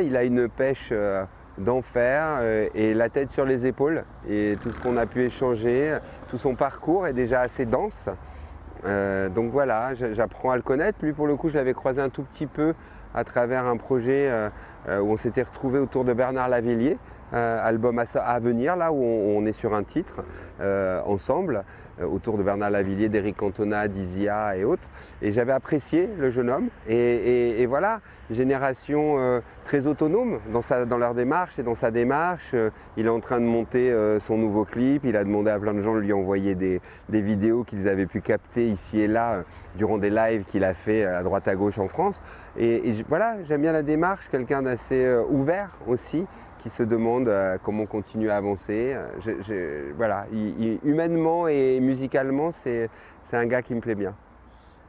Il a une pêche d'enfer et la tête sur les épaules. Et tout ce qu'on a pu échanger, tout son parcours est déjà assez dense. Donc voilà, j'apprends à le connaître. Lui, pour le coup, je l'avais croisé un tout petit peu à travers un projet où on s'était retrouvé autour de Bernard Lavilliers, album à venir, là où on est sur un titre ensemble, autour de Bernard Lavilliers, d'Éric Cantona, d'Isia et autres. Et j'avais apprécié le jeune homme. Et voilà, génération très autonome dans leur démarche et dans sa démarche. Il est en train de monter son nouveau clip. Il a demandé à plein de gens de lui envoyer des vidéos qu'ils avaient pu capter ici et là durant des lives qu'il a fait à droite à gauche en France. Et voilà, j'aime bien la démarche, quelqu'un d'assez ouvert aussi, qui se demande comment continuer à avancer. Voilà, humainement et musicalement, c'est un gars qui me plaît bien.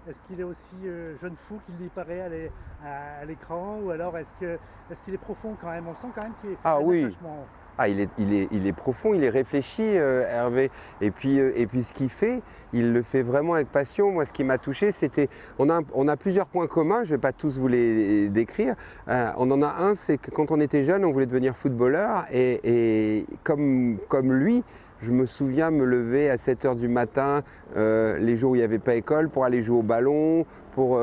Est-ce qu'il est aussi jeune fou qu'il y paraît à l'écran, ou alors est-ce qu'il est profond quand même? On sent quand même qu'il y a un Oui. attachement. Ah, il est profond, il est réfléchi, Hervé. Et puis ce qu'il fait, il le fait vraiment avec passion. Moi, ce qui m'a touché, c'était, on a plusieurs points communs, je ne vais pas tous vous les décrire. On en a un, c'est que quand on était jeune, on voulait devenir footballeur. Et comme lui, je me souviens me lever à 7 h du matin, les jours où il n'y avait pas école, pour aller jouer au ballon, pour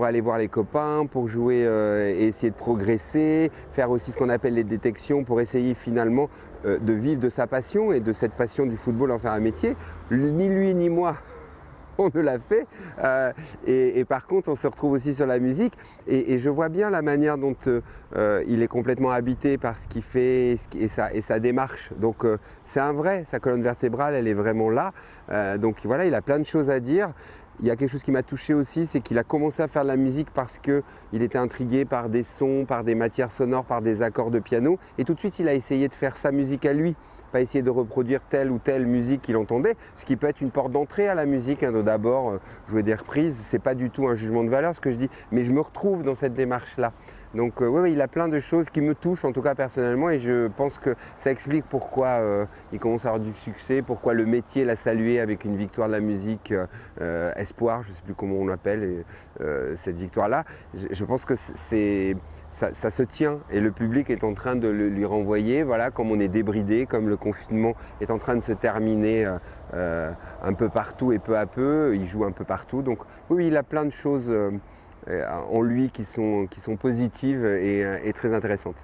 aller voir les copains, pour jouer et essayer de progresser, faire aussi ce qu'on appelle les détections pour essayer finalement de vivre de sa passion et de cette passion du football en faire un métier. Ni lui ni moi on ne l'a fait. Et par contre, on se retrouve aussi sur la musique. Et je vois bien la manière dont il est complètement habité par ce qu'il fait et sa démarche. Donc c'est un vrai, sa colonne vertébrale, elle est vraiment là. Donc voilà, il a plein de choses à dire. Il y a quelque chose qui m'a touché aussi, c'est qu'il a commencé à faire de la musique parce qu'il était intrigué par des sons, par des matières sonores, par des accords de piano. Et tout de suite, il a essayé de faire sa musique à lui. Pas essayer de reproduire telle ou telle musique qu'il entendait, ce qui peut être une porte d'entrée à la musique, de d'abord jouer des reprises, c'est pas du tout un jugement de valeur ce que je dis, mais je me retrouve dans cette démarche-là. Donc oui, il a plein de choses qui me touchent, en tout cas personnellement, et je pense que ça explique pourquoi il commence à avoir du succès, pourquoi le métier l'a salué avec une victoire de la musique Espoir, je ne sais plus comment on l'appelle, cette victoire-là. Je pense que ça se tient et le public est en train de lui renvoyer, voilà, comme on est débridé, comme le confinement est en train de se terminer un peu partout et peu à peu, il joue un peu partout. Donc oui, il a plein de choses en lui qui sont positives et très intéressantes.